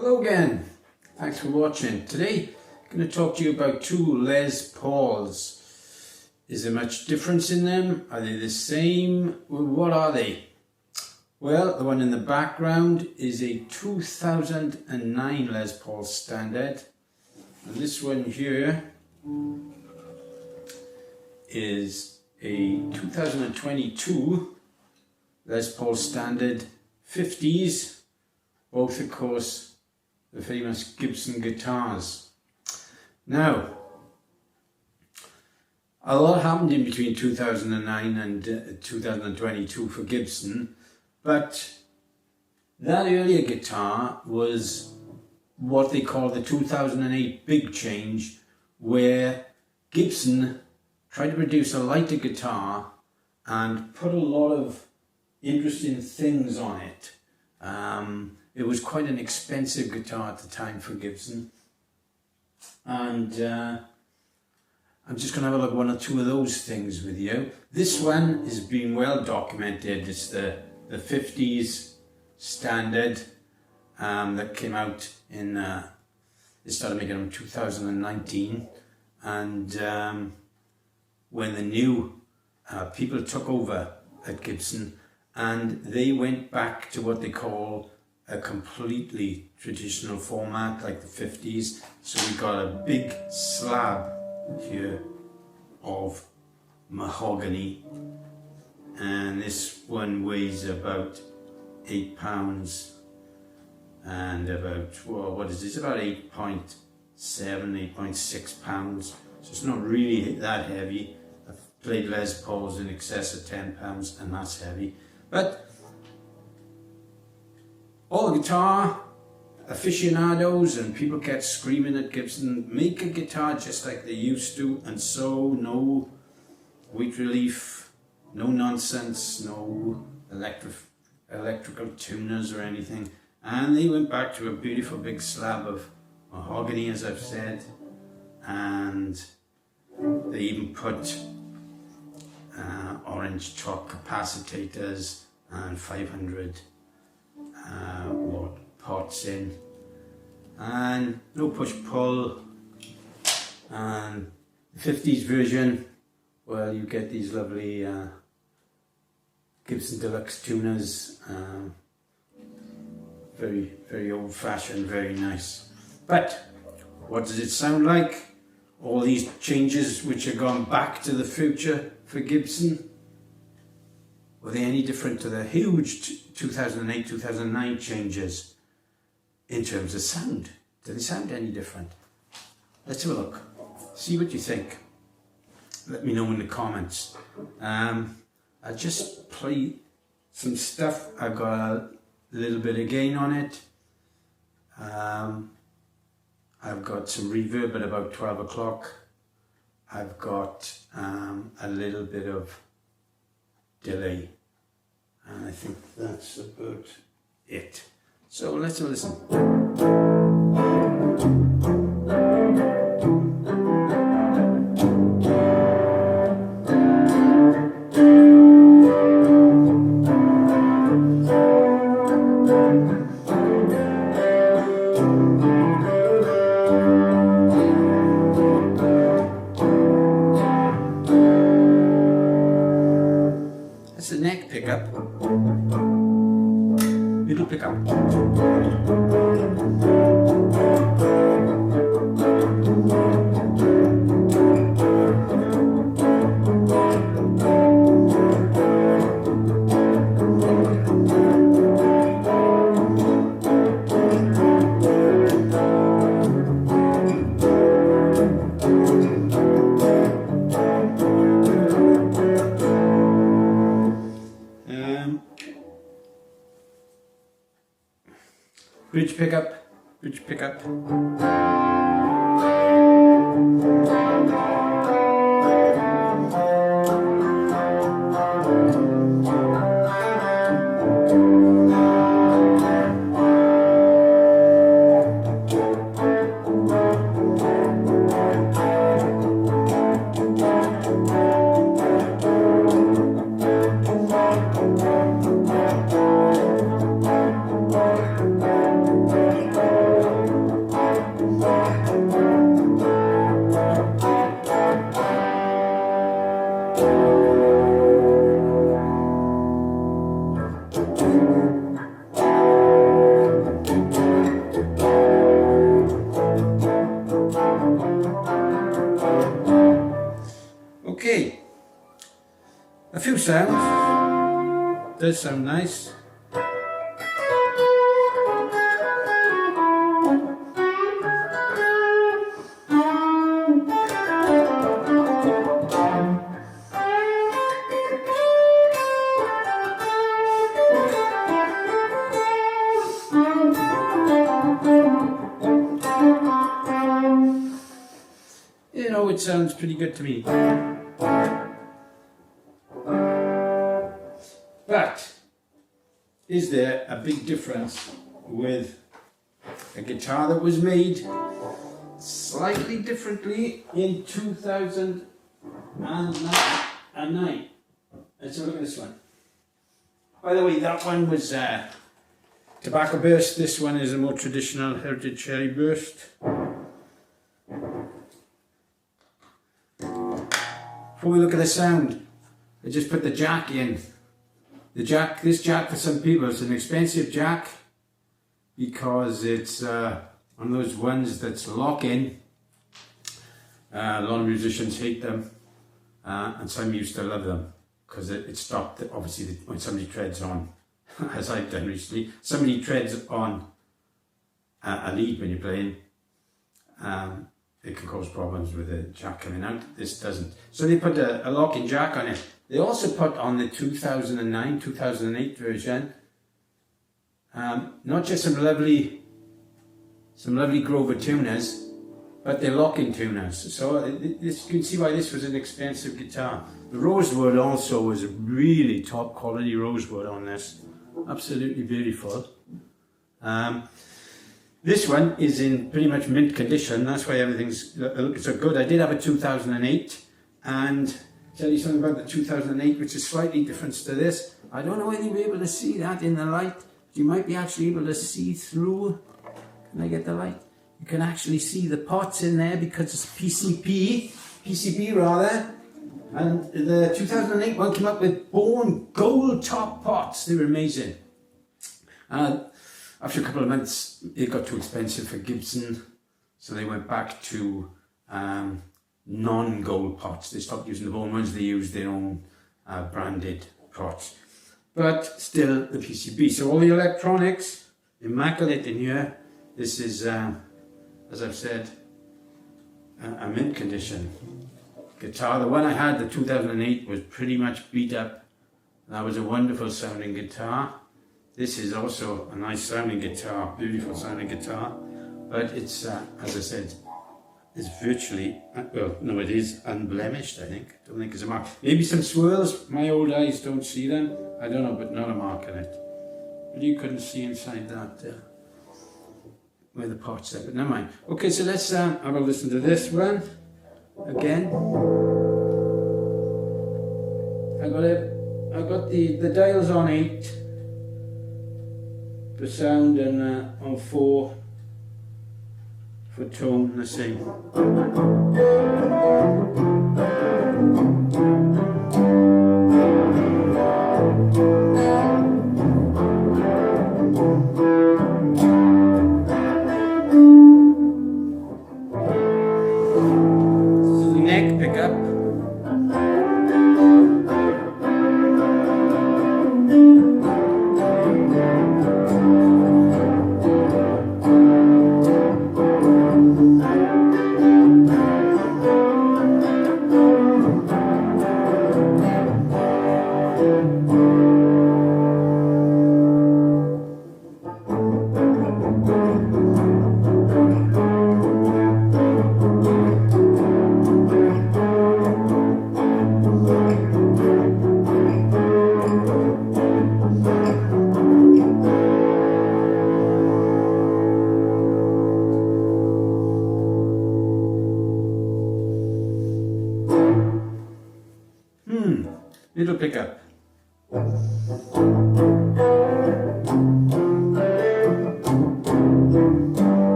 Hello again, thanks for watching. Today I'm going to talk to you about two Les Pauls. Is there much difference in them? Are they the same? Well, what are they? Well, the one in the background is a 2009 Les Paul Standard, and this one here is a 2022 Les Paul Standard 50s, both of course the famous Gibson guitars. Now, a lot happened in between 2009 and 2022 for Gibson, but that earlier guitar was what they call the 2008 big change, where Gibson tried to produce a lighter guitar and put a lot of interesting things on it. It was quite an expensive guitar at the time for Gibson, and I'm just going to have a look at one or two of those things with you. This one has been well documented. It's the 50s Standard that came out in, they started making them in 2019, and when the new people took over at Gibson, and they went back to what they call a completely traditional format like the 50s. So we got a big slab here of mahogany, and this one weighs about 8 pounds and about, well, what is this, about 8.7, 8.6 pounds. So it's not really that heavy. I've played Les Pauls in excess of 10 pounds and that's heavy. But all the guitar aficionados and people kept screaming at Gibson, make a guitar just like they used to, and so no weight relief, no nonsense, no electrical tuners or anything. And they went back to a beautiful big slab of mahogany, as I've said, and they even put orange top capacitors and 500 watt pots in, and no push pull. And the 50s version, well, you get these lovely Gibson Deluxe tuners, very old fashioned, very nice. But what does it sound like? All these changes which have gone back to the future for Gibson, were they any different to the huge 2008-2009 changes in terms of sound? Do they sound any different? Let's have a look. See what you think. Let me know in the comments. I'll just play some stuff. I've got a little bit of gain on it. I've got some reverb at about 12 o'clock. I've got a little bit of delay, and I think that's about it. So let's listen. That's the neck pickup, middle pickup. Bridge pickup. sound. Does sound nice. You know, it sounds pretty good to me. But is there a big difference with a guitar that was made slightly differently in 2009? Let's have a look at this one. By the way, that one was tobacco burst. This one is a more traditional heritage cherry burst. Before we look at the sound, I just put the jack in. This jack for some people is an expensive jack because it's one of those ones that's lock-in. A lot of musicians hate them, and some used to love them because it stopped, obviously, when somebody treads on, as I've done recently, somebody treads on a lead when you're playing. It can cause problems with the jack coming out. This doesn't. So they put a lock-in jack on it. They also put on the 2009, 2008 version, not just some lovely Grover tuners, but they're lock-in tuners. So you can see why this was an expensive guitar. The rosewood also was really top quality rosewood on this. Absolutely beautiful. This one is in pretty much mint condition. That's why everything's looking so good. I did have a 2008, and tell you something about the 2008, which is slightly different to this. I don't know whether you'll be able to see that in the light. You might be actually able to see through. Can I get the light? You can actually see the pots in there because it's PCB rather. And the 2008 one came up with Born gold top pots. They were amazing. After a couple of months, it got too expensive for Gibson, so they went back to non-gold pots. They stopped using the Born ones. They used their own branded pots. But still, the PCB. So all the electronics, immaculate in here. This is, as I've said, a mint condition guitar. The one I had, the 2008, was pretty much beat up. That was a wonderful sounding guitar. This is also a nice sounding guitar, beautiful sounding guitar. But it's, as I said, it's virtually, well, no, it is unblemished, I think. Don't think it's a mark. Maybe some swirls. My old eyes don't see them. I don't know, but not a mark on it. But you couldn't see inside that, where the pot's at, but never mind. Okay, so let's have a listen to this one again. I got the dials on 8, for sound, and on 4 for tone, the same. Neck pickup. Little pickup.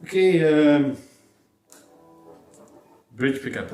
Okay, bridge pickup.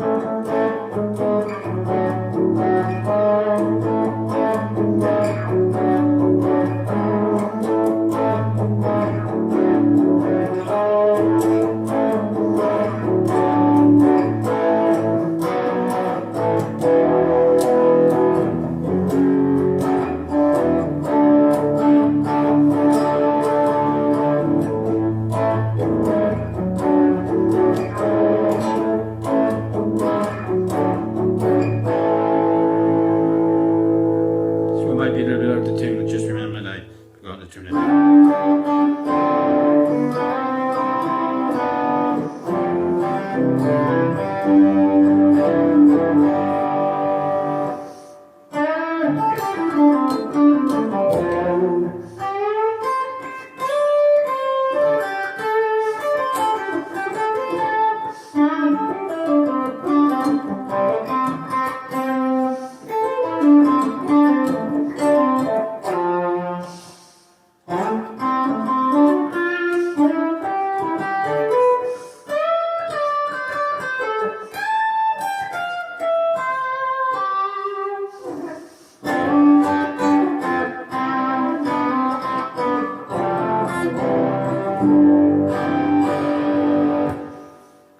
Might be a little bit out of tune, just remembered I forgot to turn it on.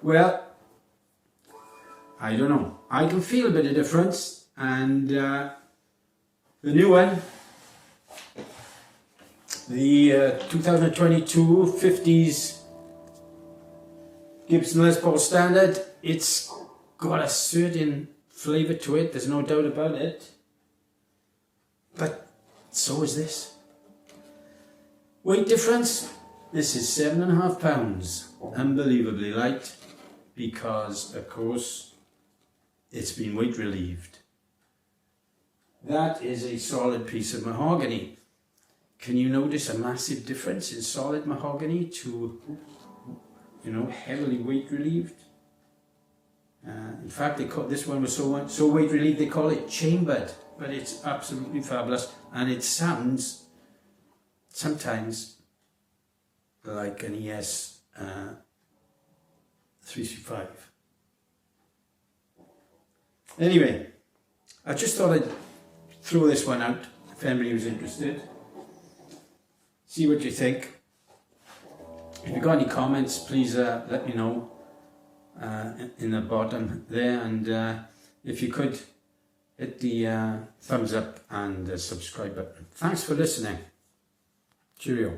Well, I don't know. I can feel a bit of difference, and the new one, the 2022 50s Gibson Les Paul Standard, it's got a certain flavour to it, there's no doubt about it, but so is this. Weight difference, this is 7.5 pounds, unbelievably light, because of course it's been weight relieved. That is a solid piece of mahogany. Can you notice a massive difference in solid mahogany to, you know, heavily weight relieved? In fact, they call, this one was so weight relieved they call it chambered, but it's absolutely fabulous, and it sounds sometimes like an ES 335. Anyway, I just thought I'd throw this one out if anybody was interested. See what you think. If you've got any comments, please let me know in the bottom there, and if you could hit the thumbs up and subscribe button. Thanks for listening. Cheerio.